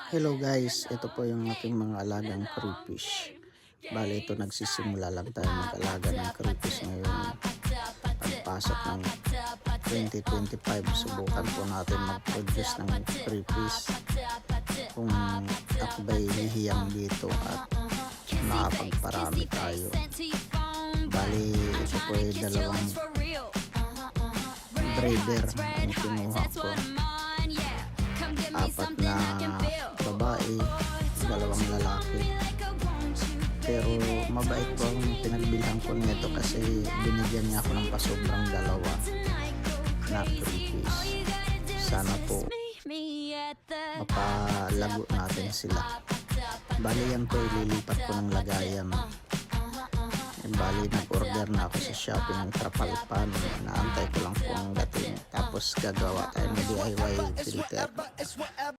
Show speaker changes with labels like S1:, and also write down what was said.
S1: Hello guys, ito po yung ating mga alagang crayfish. Bale ito nagsisimula lang tayo mag-alaga ng crayfish ngayon. Pagpasok ng 2025, subukan po natin mag-produce ng crayfish. Kung akbay hihiyang dito at makapagparami tayo. Bale ito po ay dalawang breeder ang kinuha ko. Apat na babae, dalawang lalaki. Pero mabait po ang pinagbilhan ko nito kasi binigyan niya ako ng pasobrang dalawa na crayfish. Sana po mapalago natin sila. Bali yan po ililipat ko ng lagayan. Bali nag-order na ako sa Shopee ng trapalpan. Naantay ko lang po ang dating. Tapos gagawa tayo ng DIY filter.